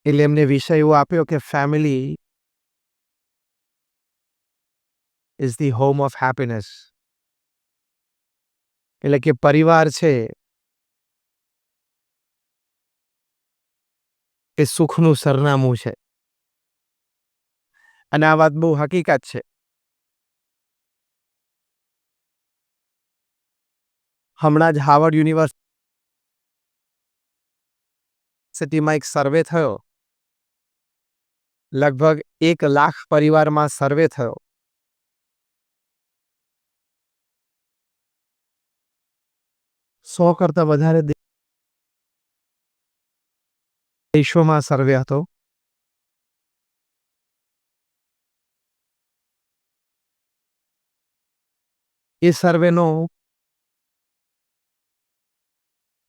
એટલે એમને વિષય એવો આપ્યો કે family is the home of happiness. એટલે કે પરિવાર છે એ સુખનું સરનામું છે. અને આ વાત બહુ હકીકત છે. હમણાં જ હાર્વર્ડ યુનિવર્સિટીમાં એક સર્વે થયો. લગભગ 1,00,000 પરિવારમાં સર્વે થયો. સો કરતા વધારે દેશોમાં સર્વે હતો. એ સર્વેનો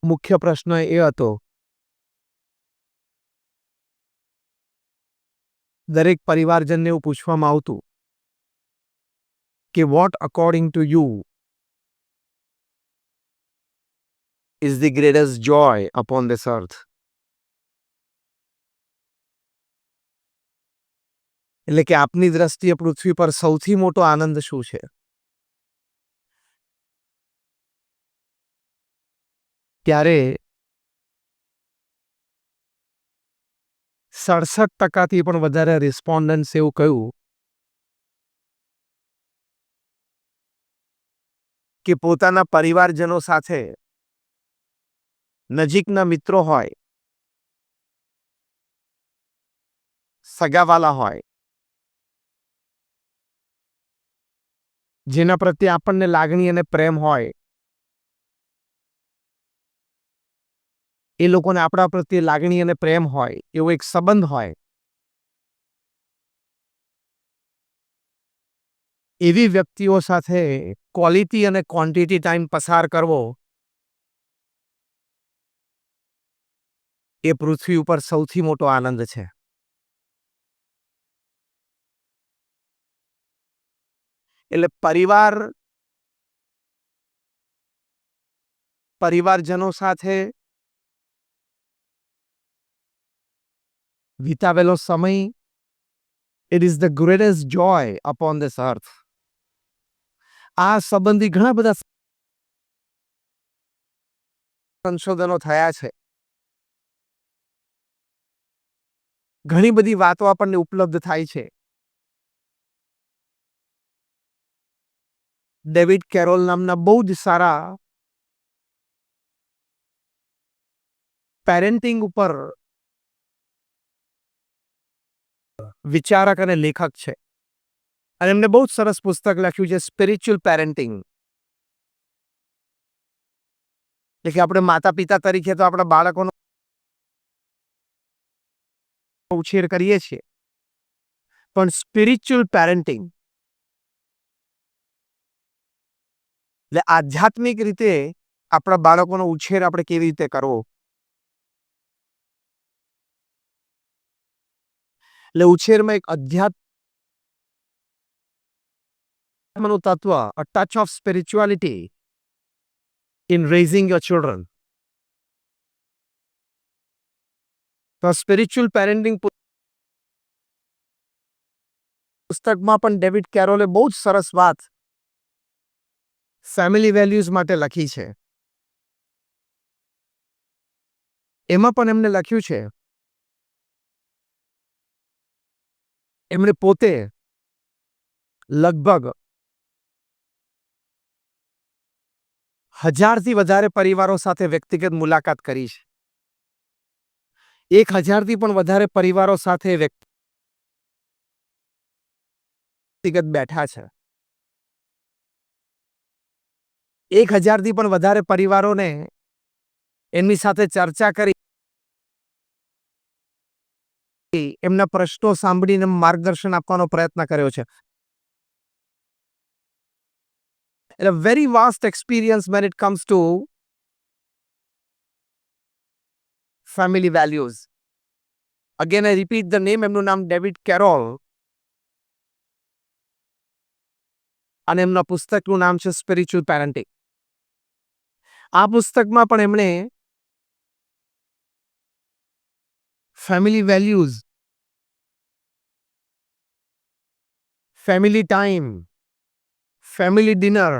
મુખ્ય પ્રશ્ન એ હતો, દરેક પરિવારજનને એવું પૂછવામાં આવતું કે what according to you is the greatest joy upon this earth. એટલે કે આપની દ્રષ્ટિએ પૃથ્વી પર સૌથી મોટો આનંદ શું છે? ત્યારે 67% પણ વધારે રિસ્પોન્ડન્ટ્સ એવું કહ્યું કે પોતાના પરિવારજનો સાથે નજીકના મિત્રો હોય, સગાવાલા હોય, જેના પ્રત્યે આપણને લાગણી અને પ્રેમ હોય, એ લોકોને આપણા પ્રત્યે લાગણી અને પ્રેમ હોય, એવો એક સંબંધ હોય, એવી વ્યક્તિઓ સાથે ક્વોલિટી અને ક્વોન્ટિટી ટાઈમ પસાર કરવો એ પૃથ્વી ઉપર સૌથી મોટો આનંદ છે. એટલે પરિવારજનો સાથે વિતાવેલો સમય it is the greatest joy upon this અર્થ. આ સંબંધી ઘણા બધા સંશોધનો થયા છે. ઘણી બધી વાતો આપણને ઉપલબ્ધ થાય છે. ડેવિડ કેરોલ નામના બહુ જ સારા પેરેન્ટિંગ ઉપર વિચારક અને લેખક છે. અને એમને બહુ જ સરસ પુસ્તક લખ્યું છે, સ્પિરિચ્યુઅલ પેરેન્ટિંગ. એટલે કે આપણે માતા પિતા તરીકે તો આપણા બાળકોનો ઉછેર કરીએ છીએ, પણ સ્પિરિચ્યુઅલ પેરેન્ટિંગ એટલે આધ્યાત્મિક રીતે આપણા બાળકોનો ઉછેર આપણે કેવી રીતે કરવો. એટલે ઉછેરમાં એક અધ્યાત્મનું તત્વ, a touch of spirituality in raising your children. તો સ્પિરિચ્યુઅલ પેરેન્ટિંગ પુસ્તકમાં પણ ડેવિડ કેરોલે બહુ જ સરસ વાત ફેમિલી વેલ્યુઝ માટે લખી છે. એમાં પણ એમને લખ્યું છે, એમણે પોતે લગભગ 1,000થી વધારે પરિવારો સાથે વ્યક્તિગત મુલાકાત કરી છે. 1,000થી પણ વધારે પરિવારો સાથે વ્યક્તિગત બેઠા છે. 1,000થી પણ વધારે પરિવારોને એમની સાથે ચર્ચા કરી, એમના પ્રશ્નો સાંભળીને માર્ગદર્શન આપવાનો પ્રયત્ન કર્યો છે. A very vast experience when it comes to family values. Again, I repeat the name. એમનું નામ ડેવિડ કેરોલ અને એમના પુસ્તકનું નામ છે સ્પિરિચ્યુઅલ પેરેન્ટિંગ. આ પુસ્તકમાં પણ એમણે family values, family time, family dinner,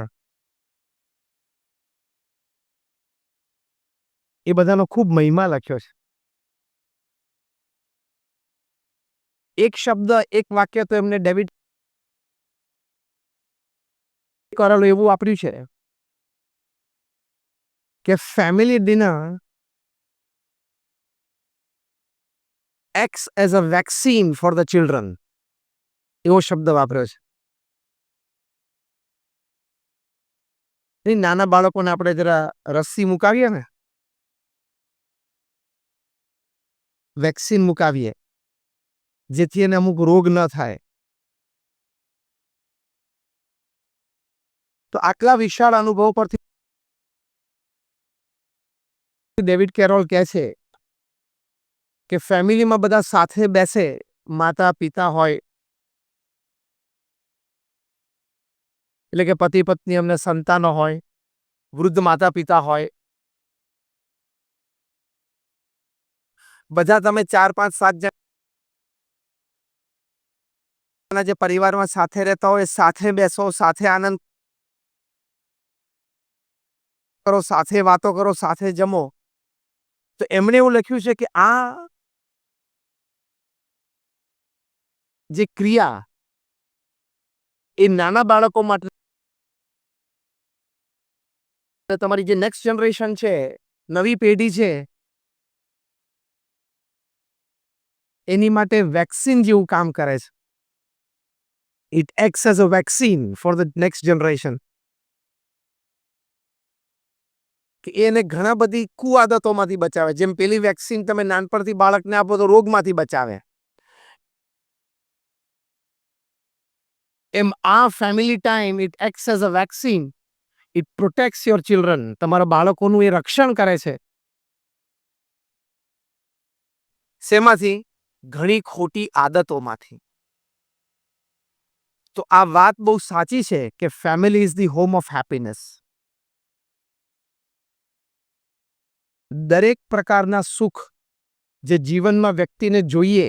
એ બધાનો ખૂબ મહિમા લખ્યો છે. એક શબ્દ, એક વાક્ય તો એમને ડેવિડ કરેલું એવું વાપર્યું છે કે family dinner acts as a vaccine for the children, એવો શબ્દ વાપર્યો છે. નાના બાળકોને આપણે જરા રસ્સી મુકાવીએ ને, વેક્સિન મુકાવીએ, જેથી એને અમુક રોગ ન થાય, તો આટલા વિશાળ અનુભવ પરથી ડેવિડ કેરોલ કહે છે કે ફેમિલીમાં બધા સાથે બેસે, માતા પિતા હોય, એટલે કે પતિ પત્ની, અમને સંતાનો હોય, વૃદ્ધ માતા પિતા હોય, બધા તમે 4, 5, 7 જણા જે પરિવારમાં સાથે રહેતા હોય, સાથે બેસો, સાથે આનંદ કરો, સાથે વાતો કરો, સાથે જમો. તો એમણે એવું લખ્યું છે કે આ જે ક્રિયા એ નાના બાળકો માટે, તમારી જે નેક્સ્ટ જનરેશન છે, નવી પેઢી છે, એની માટે વેક્સિન જેવું કામ કરે છે. It acts as a vaccine for the next generation. કે એને ઘણા બધી કુઆદતોમાંથી બચાવે. જેમ પેલી વેક્સિન તમે નાનપણથી બાળકને આપો તો રોગમાંથી બચાવે, એમ આ family time it acts as a vaccine, it પ્રોટેક્ટ્સ your children. તમારા બાળકોનું એ રક્ષણ કરે છે. શેમાંથી? ઘણી ખોટી આદતોમાંથી. તો આ વાત બહુ સાચી છે કે family is the home of happiness. દરેક પ્રકારના સુખ જે જીવનમાં વ્યક્તિને જોઈએ,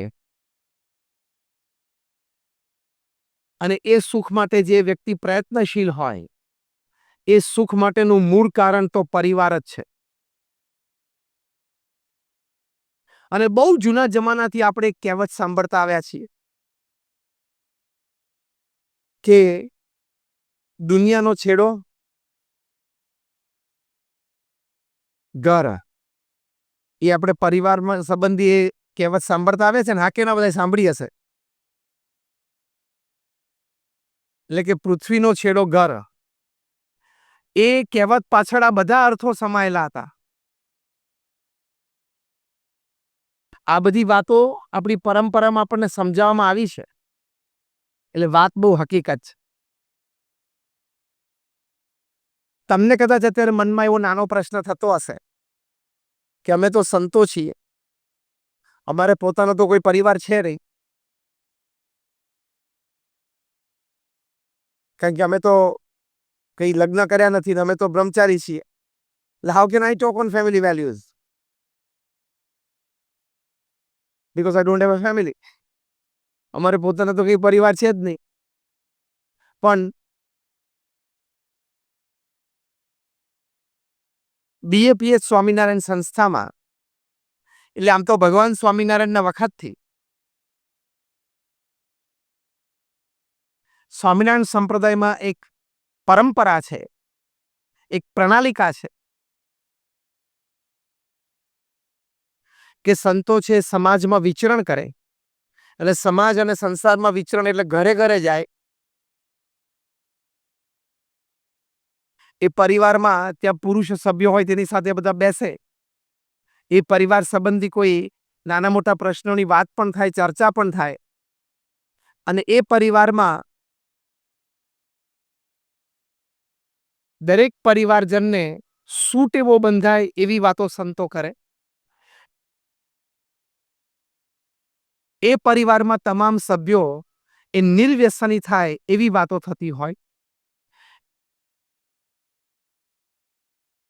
અને એ સુખ માટે જે વ્યક્તિ પ્રયત્નશીલ હોય, એ સુખ માટેનું મૂળ કારણ તો પરિવાર જ છે. અને બહુ જૂના જમાનાથી આપણે એક કહેવત સાંભળતા આવ્યા છીએ કે દુનિયાનો છેડો ઘર. એ આપણે પરિવારમાં સંબંધી એ કહેવત સાંભળતા આવે છે ને, હા કે ના, બધા સાંભળી હશે. એટલે કે પૃથ્વીનો છેડો ઘર. એ કહેવત પાછળ આ બધા અર્થો સમાયેલા હતા. આ બધી વાતો આપણી પરંપરામાં આપણને સમજાવવામાં આવી છે, એટલે વાત બહુ હકીકત છે. તમને કદાચ અત્યારે મનમાં એવો નાનો પ્રશ્ન થતો હશે કે અમે તો સંતો છીએ, અમારે પોતાનો તો કોઈ પરિવાર છે નહીં, કારણ કે અમે તો કઈ લગ્ન કર્યા નથી ને અમે તો બ્રહ્મચારી છીએ. How can I talk on family values? Because I don't have a family. અમારે પોતાનો તો કઈ પરિવાર છે જ નહીં. પણ બીએપીએસ સ્વામિનારાયણ સંસ્થામાં, એટલે આમ તો ભગવાન સ્વામિનારાયણના વખતથી સ્વામિનારાયણ સંપ્રદાયમાં એક પરંપરા છે, એક પ્રણાલિકા છે કે સંતો છે સમાજમાં વિચરણ કરે, એટલે સમાજ અને સંસારમાં વિચરણ એટલે ઘરે ઘરે જાય. એ પરિવારમાં ત્યાં પુરુષ સભ્યો હોય તેની સાથે બધા બેસે. એ પરિવાર સંબંધી કોઈ નાના મોટા પ્રશ્નોની વાત પણ થાય, ચર્ચા પણ થાય. અને એ પરિવારમાં દરેક પરિવારજનને સુટેવો બંધાય એવી વાતો સંતો કરે. એ પરિવારમાં તમામ સભ્યો એ નિર્વ્યસની થાય એવી વાતો થતી હોય.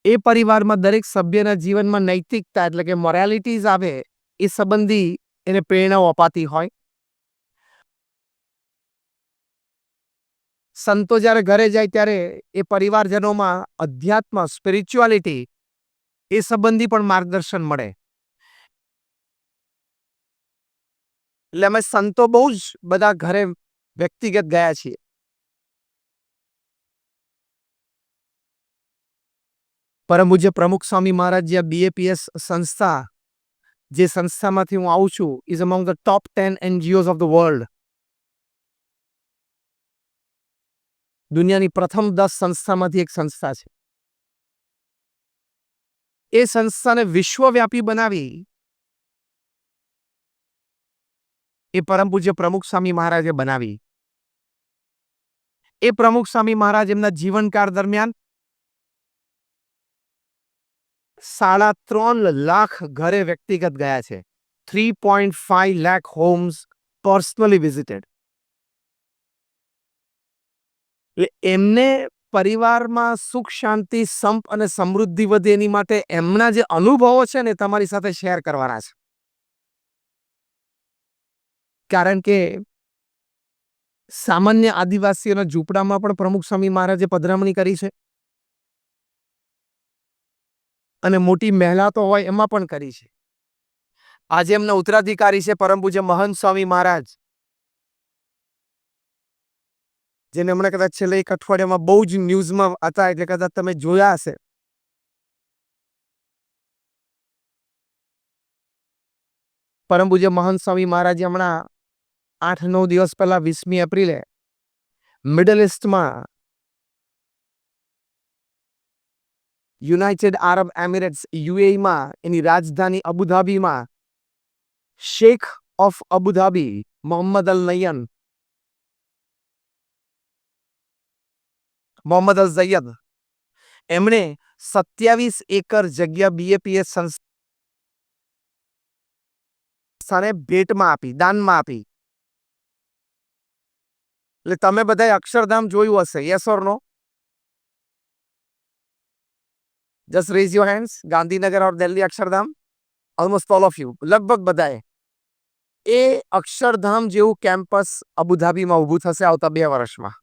એ પરિવારમાં દરેક સભ્યના જીવનમાં નૈતિકતા એટલે કે મોરાલિટીઝ આવે એ સંબંધી એને પ્રેરણાઓ અપાતી હોય. સંતો જ્યારે ઘરે જાય ત્યારે એ પરિવારજનોમાં અધ્યાત્મ, સ્પિરિચ્યુઆલિટી એ સંબંધી પણ માર્ગદર્શન મળે. એટલે અમે સંતો બહુ જ બધા ઘરે વ્યક્તિગત ગયા છીએ. પરમ પૂજ્ય પ્રમુખ સ્વામી મહારાજ જે BAPS સંસ્થા, જે સંસ્થામાંથી હું આવું છું, is among the top 10 NGOs of the world. દુનિયાની પ્રથમ 10 સંસ્થામાંથી એક સંસ્થા છે. એ સંસ્થાને વિશ્વવ્યાપી બનાવી એ પરમ પૂજ્ય પ્રમુખ સ્વામી મહારાજે બનાવી. એ પ્રમુખ સ્વામી મહારાજ એમના જીવનકાળ દરમિયાન 3.5 લાખ ઘરે વ્યક્તિગત ગયા છે. 3.5 lakh homes personally visited. એટલે એમને પરિવારમાં સુખ, શાંતિ, સંપ અને સમૃદ્ધિ વધે એની માટે એમના જે અનુભવો છે ને તમારી સાથે શેર કરવાના છે. કારણ કે સામાન્ય આદિવાસીઓના ઝૂંપડામાં પણ પ્રમુખ સ્વામી મહારાજે પધરામણી કરી છે અને મોટી મહેલાતો હોય એમાં પણ કરી છે. આજે એમના ઉત્તરાધિકારી છે પરમ પૂજ્ય મહંત સ્વામી મહારાજ, જેને હમણાં કદાચ છેલ્લા એક અઠવાડિયામાં બહુ જ ન્યૂઝમાં હતા, એટલે કદાચ તમે જોયા હશે. પરમ પૂજ્ય મહંત સ્વામી મહારાજે હમણાં 8-9 દિવસ પહેલા 20મી એપ્રિલે મિડલ ઇસ્ટમાં યુનાઇટેડ આરબ એમિરેટ્સ UAEમાં એની રાજધાની અબુધાબીમાં શેખ ઓફ અબુધાબી મોહમ્મદ અલ નયન, મોહમ્મદ અલ ઝૈયદ, એમણે 27 એકર જગ્યા BAPS સંસ્થાને ભેટમાં આપી, દાનમાં આપી. એટલે તમે બધાએ અક્ષરધામ જોયું હશે, yes or no? Just raise your hands. Gandhinagar or Delhi Akshardham? Almost all of you, લગભગ બધાએ. એ અક્ષરધામ જેવું કેમ્પસ અબુધાબીમાં ઊભું થશે આવતા 2 વર્ષમાં.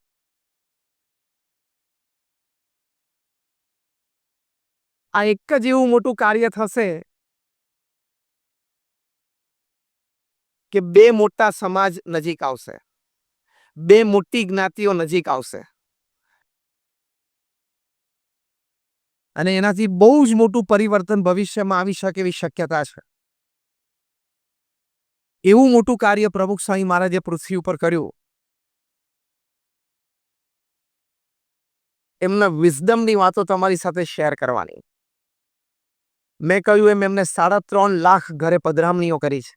આ એક જ એવું મોટું કાર્ય થશે કે 2 મોટા સમાજ નજીક આવશે, 2 મોટી જ્ઞાતિઓ નજીક આવશે અને એનાથી બહુ જ મોટું પરિવર્તન ભવિષ્યમાં આવી શકે એવી શક્યતા છે. એવું મોટું કાર્ય પ્રમુખ સ્વામી મહારાજે પૃથ્વી ઉપર કર્યું. એમના વિઝડમની વાતો તમારી સાથે શેર કરવાની. મેં કહ્યું એમ એમને 3.5 લાખ ઘરે પધરામણીઓ કરી છે.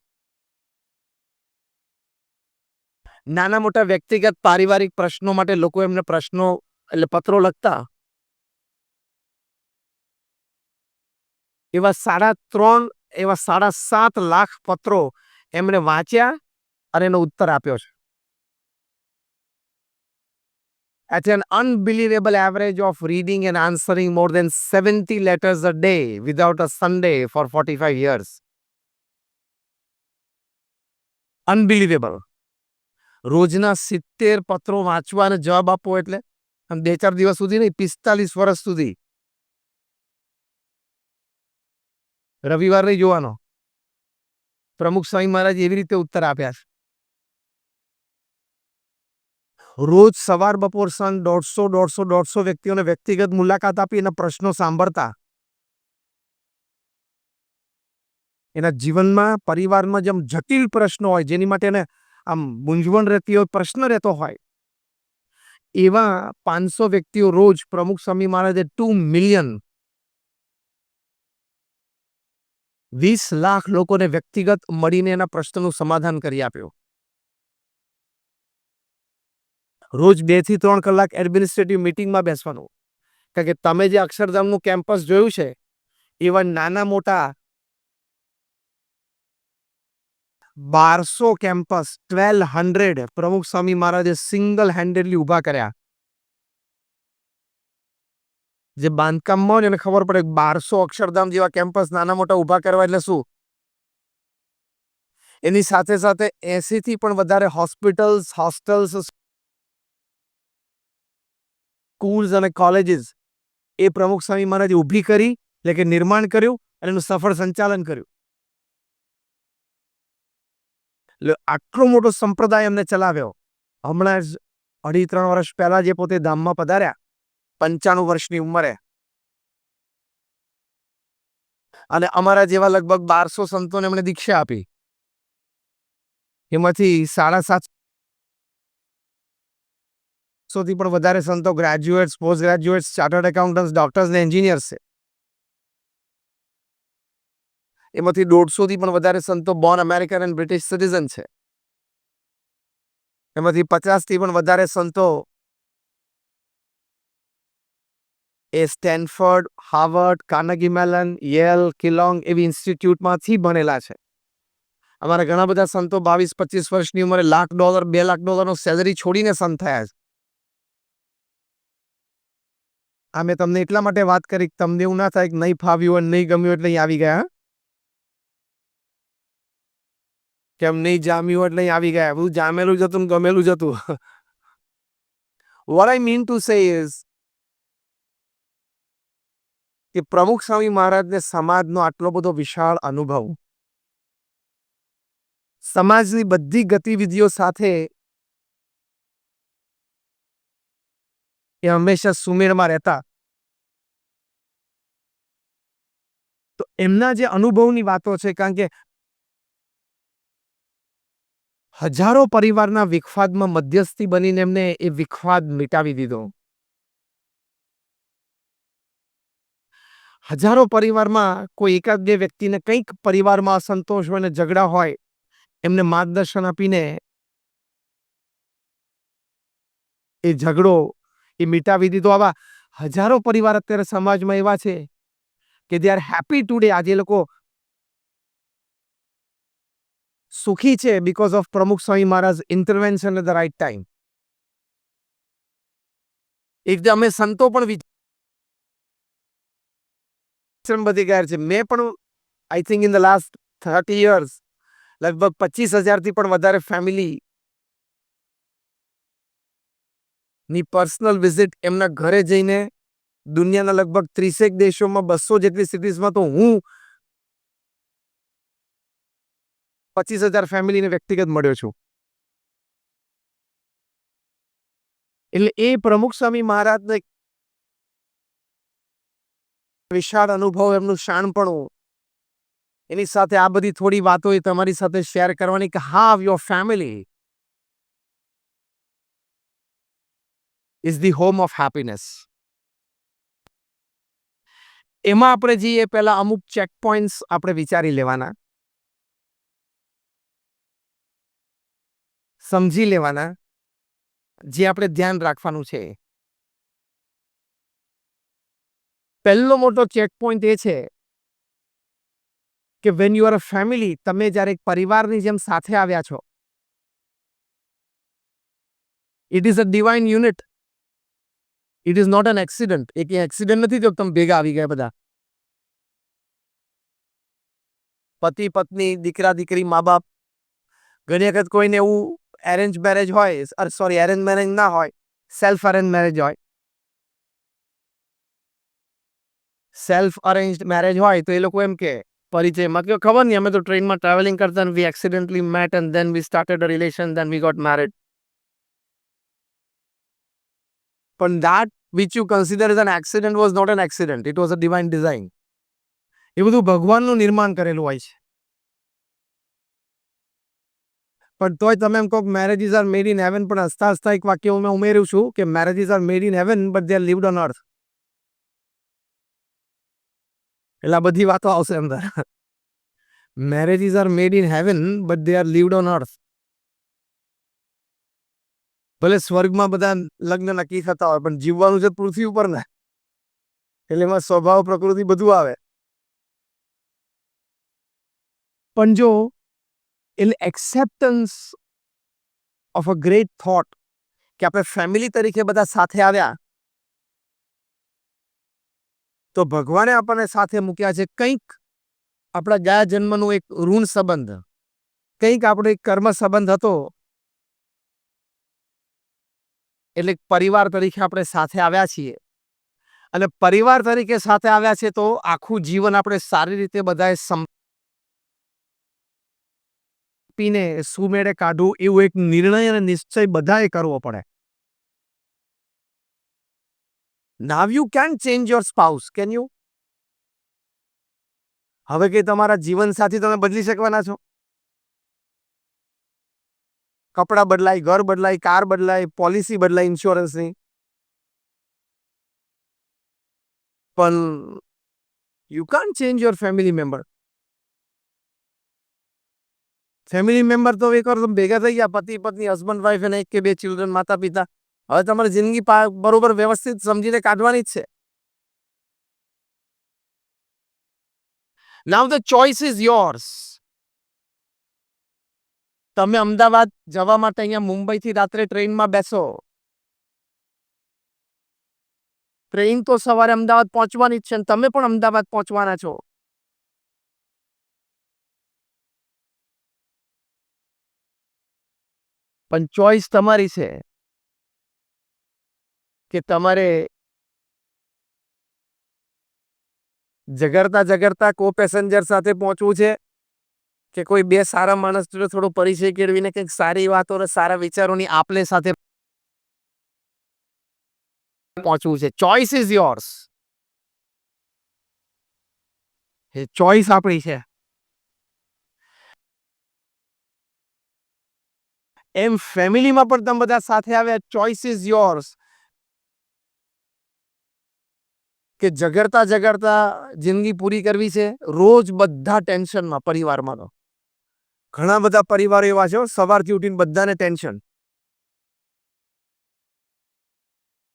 નાના મોટા વ્યક્તિગત પારિવારિક પ્રશ્નો માટે લોકો એમને પ્રશ્નો એટલે પત્રો લખતા. એવા 7.5 લાખ પત્રો એમણે વાંચ્યા અને એનો ઉત્તર આપ્યો છે. At an unbelievable average of reading and answering more than 70 letters a day without a Sunday for 45 years. Unbelievable. રોજના 70 પત્રો વાંચવા અને જવાબ આપવો એટલે 2-4 દિવસ સુધી નહીં, 45 વર્ષ સુધી. રવિવાર નહીં જોવાનો. પ્રમુખ સ્વામી મહારાજ એવી રીતે ઉત્તર આપ્યા છે. રોજ સવાર બપોર સાંજ 150 વ્યક્તિઓને વ્યક્તિગત મુલાકાત આપી એના પ્રશ્નો સાંભળતા. એના જીવનમાં પરિવારમાં જેમ જટિલ પ્રશ્નો હોય, જેની માટે એને આમ મૂંઝવણ રહેતી હોય, પ્રશ્ન રહેતો હોય, એવા 500 વ્યક્તિઓ રોજ પ્રમુખ સ્વામી મહારાજે 2 મિલિયન 20 લાખ લોકોને વ્યક્તિગત મળીને એના પ્રશ્નનું સમાધાન કરી આપ્યું. રોજ 2 થી 3 કલાક એડમિનિસ્ટ્રેટિવ મીટિંગમાં બેસવાનું. કારણ કે તમે જે અક્ષરધામનું કેમ્પસ જોયું છે એવા નાના મોટા 1200 કેમ્પસ, 1200 પ્રમુખ સ્વામી મહારાજે સિંગલ હેન્ડેડલી ઊભા કર્યા. જે બાંધકામમાં હોય એને ખબર પડે 1200 અક્ષરધામ જેવા કેમ્પસ નાના મોટા ઊભા કરવા એટલે શું. એની સાથે સાથે 80 થી પણ વધારે હોસ્પિટલ્સ, હોસ્ટેલ્સ, સ્કૂલ્સ અને કોલેજીસ એ પ્રમુખ સ્વામી મહારાજે ઊભી કરી, એટલે કે નિર્માણ કર્યું અને એનું સફળ સંચાલન કર્યું. એટલે આટલો મોટો સંપ્રદાય એમને ચલાવ્યો. હમણાં જ 2.5-3 વર્ષ પહેલા જે પોતે ધામમાં પધાર્યા 95 વર્ષની ઉંમરે, અને અમારા જેવા લગભગ 1200 સંતોને એમણે દીક્ષા આપી. એમાંથી 750 થી પણ વધારે સંતો graduates, post graduates, chartered accountants, doctors ને એન્જિનિયર્સ છે. એમાંથી 150 થી પણ વધારે સંતો Born American and British citizen છે. એમાંથી 50 થી પણ વધારે સંતો એ Stanford, Harvard, Carnegie melon, Yale, Keylong એવી ઇન્સ્ટિટ્યૂટમાંથી ભણેલા છે. અમારા ઘણા બધા સંતો 22-25 વર્ષની ઉંમરે $1,00,000, $2,00,000નો સેલરી છોડીને સંત થયા છે. આ મેં તમને એટલા માટે વાત કરી કે તમને એવું ના થાય કે નહીં ફાવ્યું અને નહીં ગમ્યું એટલે અહીં આવી ગયા, કેમ નહીં જામ્યું એટલે અહીં આવી ગયા. બધું જામેલું જ હતું ને ગમેલું જ હતું. What I mean to say is કે પ્રમુખ સ્વામી મહારાજને સમાજનો આટલો બધો વિશાળ અનુભવ, સમાજની બધી ગતિવિધિઓ સાથે એ હંમેશા સુમેળમાં રહેતા. તો એમના જે અનુભવની વાતો છે, કારણ કે હજારો પરિવારના વિખવાદમાં મધ્યસ્થી બનીને એમને એ વિખવાદ મિટાવી દીધો. હજારો પરિવારમાં કોઈ એકાદ બે વ્યક્તિને કંઈક પરિવારમાં અસંતોષ હોય ને ઝઘડા હોય, એમને માર્ગદર્શન આપીને એ ઝઘડો એ મિટાવી દીધો. આવા હજારો પરિવાર અત્યારે સમાજમાં એવા છે કે દે આર હેપી ટુડે. આજે લોકો સુખી છે because of Pramukh Swami Maharaj intervention at the right time. એક જે અમે સંતો પણ વિચરણ વધી ગયા છે. મેં પણ I think in the last 30 years લગભગ 25,000 થી પણ વધારે ફેમિલી ની પર્સનલ વિઝિટ એમના ઘરે જઈને, દુનિયાના લગભગ 30 દેશોમાં 200 જેટલી સિટીઝમાં તો હું 25,000 ફેમિલીને વ્યક્તિગત મળ્યો છું. એટલે એ પ્રમુખ સ્વામી મહારાજનો એક વિશાળ અનુભવ, એમનું શાણપણું, એની સાથે આ બધી થોડી વાતો એ તમારી સાથે શેર કરવાની કે how your family is the home of happiness. એમાં આપણે જઈએ પહેલા અમુક ચેક પોઈન્ટ્સ આપણે વિચારી લેવાના, સમજી લેવાના, જે આપણે ધ્યાન રાખવાનું છે. પહેલો મોટો ચેક પોઈન્ટ એ છે કે when you are a family, તમે જ્યારે એક પરિવારની જેમ સાથે આવ્યા છો, it is a divine unit. It is not an accident. એક એક્સિડન્ટ નથી જો તમે ભેગા આવી ગયા બધા. પતિ પત્ની, દીકરા દીકરી, મા બાપ. ઘણી વખત કોઈને એવું એરેન્જ મેરેજ હોય, સોરી એરેન્જ મેરેજ ના હોય, સેલ્ફ અરેન્જ મેરેજ હોય. સેલ્ફ અરેન્જડ મેરેજ હોય તો એ લોકો એમ કે પરિચયમાં કે ખબર નહીં, અમે તો ટ્રેનમાં ટ્રાવેલિંગ કરતા and we accidentally met and then we started a relation, then we got married. But that which you consider as an accident was not an accident. It was a divine design. એ બધું ભગવાનનું નિર્માણ કરેલું હોય છે. પણ તોય તમે એમ કહો marriages are made in heaven, પણ હસતા હસતા એક વાક્ય મેં ઉમેર્યું છું કે marriages are made in heaven but they are lived on earth. એટલે આ બધી વાતો આવશે અંદર. Marriages are made in heaven but they are lived on earth. ભલે સ્વર્ગમાં બધા લગ્ન નક્કી થતા હોય, પણ જીવવાનું છે પૃથ્વી ઉપર ને, એટલે એમાં સ્વભાવ, પ્રકૃતિ બધું આવે. પણ જો એટલે acceptance of a great thought કે આપણે ફેમિલી તરીકે બધા સાથે આવ્યા, તો ભગવાને આપણને સાથે મૂક્યા છે. કંઈક આપણા ગયા જન્મનું એક ઋણ સંબંધ, કંઈક આપણો એક કર્મ સંબંધ હતો એટલે પરિવાર તરીકે આપણે સાથે આવ્યા છીએ અને પરિવાર તરીકે સાથે આવ્યા છે તો આખું જીવન આપણે સારી રીતે બધાએ સંપીને સુમેળે કાઢવું એવું એક નિર્ણય અને નિશ્ચય બધાએ કરવો પડે. Now you can change your spouse, can you? હવે કે તમારા જીવનસાથી તમે બદલી શકવાના છો? કપડાં બદલાય, ઘર બદલાય, કાર બદલાય, પોલિસી બદલાય ઇન્સ્યોરન્સની, પણ you can't change your family member. Family member તો એકવાર તમે ભેગા થઈ ગયા, પતિ પત્ની, હસબન્ડ વાઈફ અને એક કે બે ચિલ્ડ્રન, માતા પિતા. હવે તમારી જિંદગી બરોબર વ્યવસ્થિત સમજીને કાઢવાની જ છે. નાઉ ધ ચોઇસ ઇઝ યોર્સ. તમે અમદાવાદ જવા માટે અહીંયા મુંબઈથી રાત્રે ટ્રેનમાં બેસો, ટ્રેન તો સવારે અમદાવાદ પહોંચવાની જ છે, તમે પણ અમદાવાદ પહોંચવાના છો. પણ ચોઇસ તમારી છે કે તમારે ઝઘડતા કો પેસેન્જર સાથે પહોંચવું છે કે કોઈ બે સારા માણસ જોડે થોડો પરિચય કેળવીને કંઈક સારી વાતો અને સારા વિચારોની આપલે સાથે પહોંચવું છે. Choice is yours. A choice આપણી છે. એમ ફેમિલીમાં પણ તમે બધા સાથે આવ્યા, ચોઇસ ઇઝ યોર્સ. કે ઝઘડતા જિંદગી પૂરી કરવી છે, રોજ બધા ટેન્શનમાં પરિવારમાં. તો ઘણા બધા પરિવારો એવા છે સવારથી ઉઠીને બધાને ટેન્શન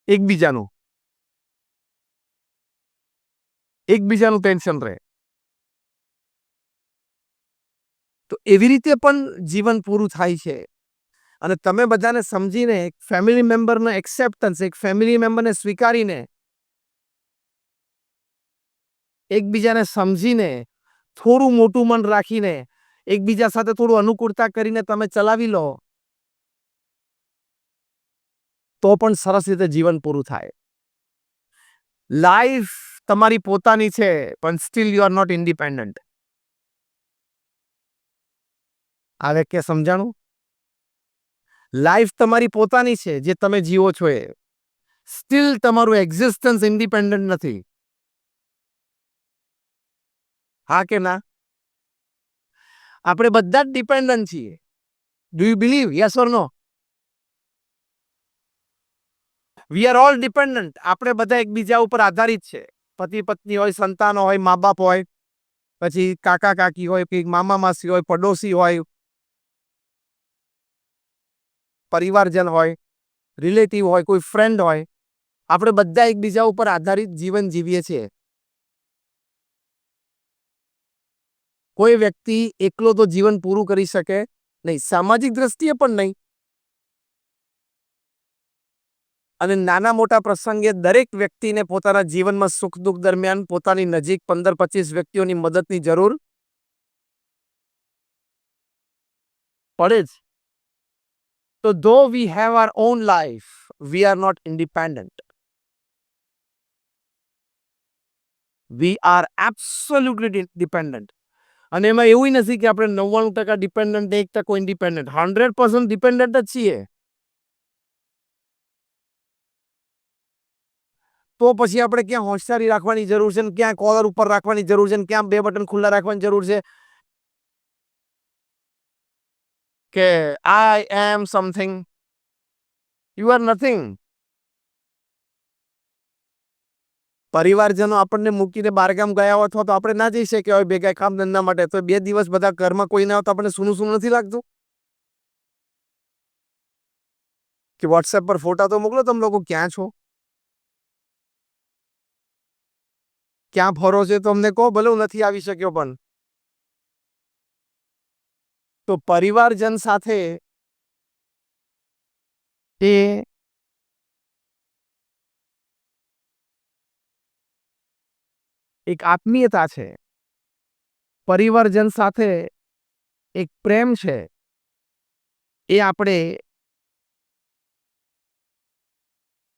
એકબીજાનું ટેન્શન રહે. તો એવી રીતે પણ જીવન પૂરું થાય છે. અને તમે બધાને સમજીને એક ફેમિલી મેમ્બરનો એક્સેપ્ટન્સ, એક ફેમિલી મેમ્બરને સ્વીકારીને, એકબીજાને સમજીને, થોડું મોટું મન રાખીને, એકબીજા સાથે થોડું અનુકૂળતા કરીને તમે ચલાવી લો તો પણ સરસ રીતે જીવન પૂરું થાય. લાઈફ તમારી પોતાની છે પણ still you are not independent. આ વાક્ય સમજાણું? લાઈફ તમારી પોતાની છે જે તમે જીવો છો, એ સ્ટીલ તમારું એક્ઝિસ્ટન્સ ઇન્ડિપેન્ડન્ટ નથી. હા કે ના? આપણે બધા જ ડિપેન્ડન્ટ છીએ. Do you believe? Yes or no? We are all dependent. આપણે બધા એકબીજા ઉપર આધારિત છે. પતિ પત્ની હોય, સંતાનો હોય, મા બાપ હોય, પછી કાકા કાકી હોય, પછી મામા માસી હોય, પડોશી હોય, પરિવારજન હોય, રિલેટિવ હોય, કોઈ ફ્રેન્ડ હોય. આપણે બધા એકબીજા ઉપર આધારિત જીવન જીવીએ છીએ. કોઈ વ્યક્તિ એકલો તો જીવન પૂરું કરી શકે નહીં, સામાજિક દ્રષ્ટિએ પણ નહીં. અને નાના મોટા પ્રસંગે દરેક વ્યક્તિને પોતાના જીવનમાં સુખ દુઃખ દરમિયાન પોતાની નજીક 15-25 વ્યક્તિઓની મદદની જરૂર પડે જ. તો though we have our own life, we are not independent. We are absolutely dependent. અને એમાં એવું નથી કે આપણે 99% ડિપેન્ડન્ટ, 1% ઇન્ડિપેન્ડન્ટ. 100% ડિપેન્ડન્ટ જ છીએ. તો પછી આપણે ક્યાં હોશિયારી રાખવાની જરૂર છે, ક્યાં કોલર ઉપર રાખવાની જરૂર છે, ક્યાં બે બટન ખુલ્લા રાખવાની જરૂર છે કે આઈ am something. You are nothing. પરિવારજનો આપણને મૂકીને બહારગામ ગયા હોય તો આપણે ના જઈ શકીએ હોય ભેગા કામ ધંધા માટે, તો 2 દિવસ બધા ઘરમાં કોઈ ના હોય તો આપણને સૂનું સૂનું નથી લાગતું? કે વોટ્સએપ પર ફોટા તો મોકલો, તમે લોકો ક્યાં છો, ક્યાં ફરો છો તો અમને કહો, ભલે હું નથી આવી શક્યો પણ. તો પરિવારજન સાથે એ એક આત્મીયતા છે. પરિવારજન સાથે એક પ્રેમ છે એ આપણે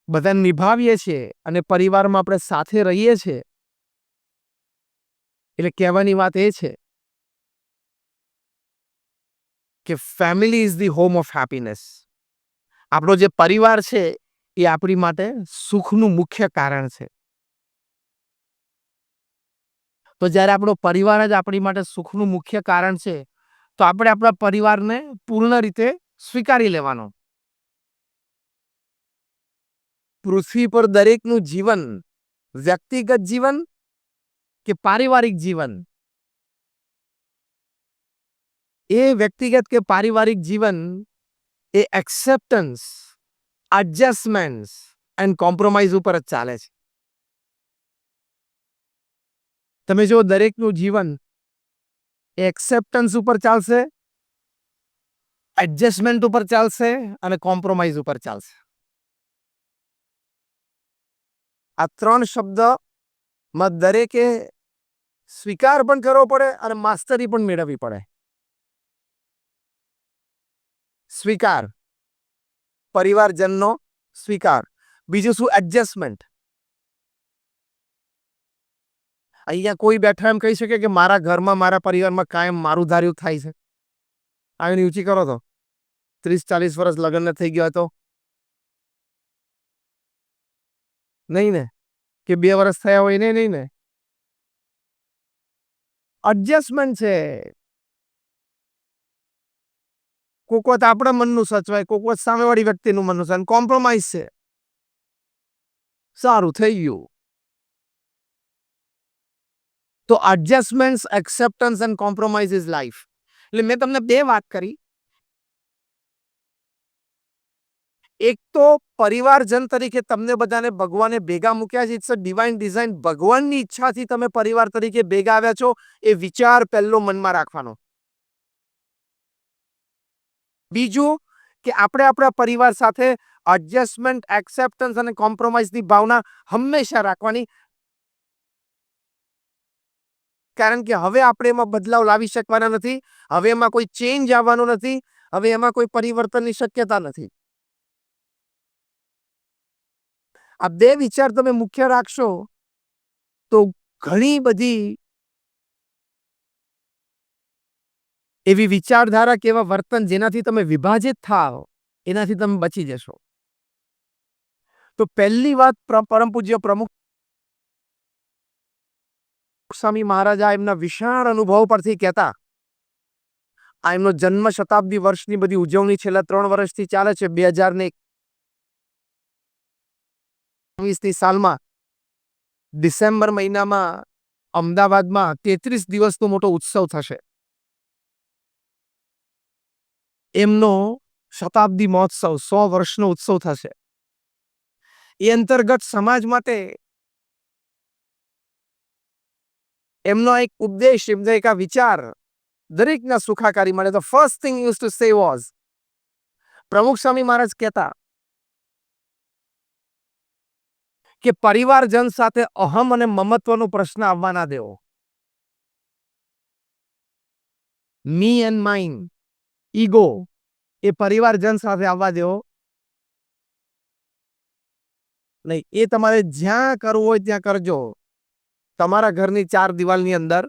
બધા નિભાવીએ છીએ અને પરિવારમાં આપણે સાથે રહીએ છીએ. એટલે કહેવાની વાત એ છે કે family is the home of happiness. આપણો જે પરિવાર છે એ આપણી માટે સુખનું મુખ્ય કારણ છે. તો જ્યારે આપણો પરિવાર જ આપણી માટે સુખનું મુખ્ય કારણ છે તો આપણે આપણા પરિવારને પૂર્ણ રીતે સ્વીકારી લેવાનો. પૃથ્વી પર દરેકનું જીવન, વ્યક્તિગત જીવન કે પારિવારિક જીવન, એ વ્યક્તિગત કે પારિવારિક જીવન એ એક્સેપ્ટન્સ, એડજસ્ટમેન્ટ એન્ડ કોમ્પ્રોમાઇઝ ઉપર જ ચાલે છે. તમે જો દરેકનું જીવન એ એક્સેપ્ટન્સ ઉપર ચાલશે, એડજસ્ટમેન્ટ ઉપર ચાલશે અને કોમ્પ્રોમાઇઝ ઉપર ચાલશે. આ ત્રણ શબ્દમાં દરેકે સ્વીકાર પણ કરવો પડે અને માસ્ટરી પણ મેળવવી પડે. સ્વીકાર, પરિવારજનનો સ્વીકાર. બીજું શું? એડજસ્ટમેન્ટ. અહીંયા કોઈ બેઠા એમ કહી શકે કે મારા ઘરમાં, મારા પરિવારમાં કાયમ મારું ધાર્યું થાય છે? આવીને ઊંચી કરો તો 30-40 વર્ષ લગ્ન થઈ ગયા તો નહીં ને, કે 2 વર્ષ થયા હોય ને, નહીં ને. એડજસ્ટમેન્ટ છે. કોક વખત આપણા મનનું સચવાય, કોક વખત સામેવાળી વ્યક્તિનું મનનું સચવાય. કોમ્પ્રોમાઇઝ છે. સારું થઈ ગયું. તો adjustment, acceptance and compromise is life. એટલે મેં તમને બે વાત કરી. એક તો પરિવારજન તરીકે તમને બધાને ભગવાને ભેગા મૂક્યા છે. It's a divine design. ભગવાનની ઈચ્છાથી તમે પરિવાર તરીકે ભેગા આવ્યા છો, એ વિચાર પહેલો મનમાં રાખવાનો. બીજું કે આપણે આપણા પરિવાર સાથે એડજસ્ટમેન્ટ, એક્સેપ્ટન્સ અને કોમ્પ્રોમાઇઝની ભાવના હંમેશા રાખવાની. કારણ કે હવે આપણે એમાં બદલાવ લાવી શકવાના નથી. હવે એમાં કોઈ ચેન્જ આવવાનો નથી. હવે એમાં કોઈ પરિવર્તનની શક્યતા નથી. આ બે વિચાર તમે મુખ્ય રાખશો તો ઘણી બધી એવી વિચારધારા કે એવા વર્તન જેનાથી તમે વિભાજિત થાઓ એનાથી તમે બચી જશો. તો પહેલી વાત પરમ પૂજ્ય પ્રમુખ સ્વામી મહારાજા એમના વિશાળ અનુભવ પરથી કહેતા. આ એમનો જન્મ શતાબ્દી વર્ષની બધી ઉજવણી છેલ્લા 3 વર્ષથી ચાલે છે. 2021ની સાલમાં ડિસેમ્બર મહિનામાં અમદાવાદમાં 33 દિવસનો મોટો ઉત્સવ થશે. એમનો શતાબ્દી મહોત્સવ, 100 વર્ષનો ઉત્સવ થશે. એ અંતર્ગત સમાજ માટે એમનો એક ઉપદેશ, એમનો એક આ વિચાર દરેકના સુખાકારી માટે. The first thing use to say was, પ્રમુખ સ્વામી મહારાજ કહેતા કે પરિવારજન સાથે અહમ અને મમત્વનો પ્રશ્ન આવવા ના દેવો. મી એન્ડ માઇન, ઈગો એ પરિવારજન સાથે આવવા દેવો નહીં. એ તમારે જ્યાં કરવું હોય ત્યાં કરજો, તમારા ઘરની 4 દિવાલની અંદર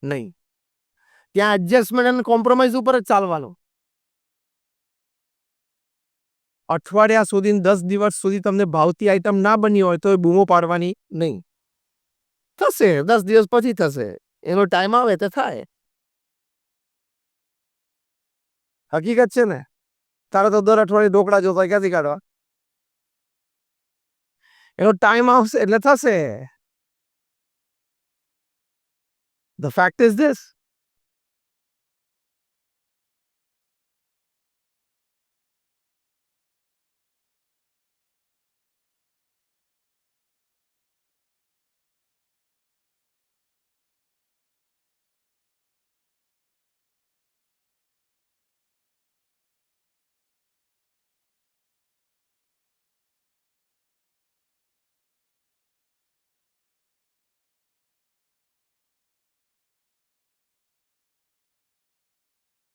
નહીં. ત્યાં એડજસ્ટમેન્ટ અને કોમ્પ્રોમાઇઝ ઉપર જ ચાલવાનું. અઠવાડિયા સુધી, 10 દિવસ સુધી તમને ભાવતી આઈટમ ના બની હોય તો એ બૂમો પાડવાની નહીં. થશે, 10 દિવસ પછી થશે. એનો ટાઈમ આવે તો થાય. હકીકત છે ને. તારે તો દર અઠવાડિયે ઢોકળા જોતા હોય, ક્યાંથી કાઢવા? એનો ટાઈમ આવશે એટલે થશે. The fact is this.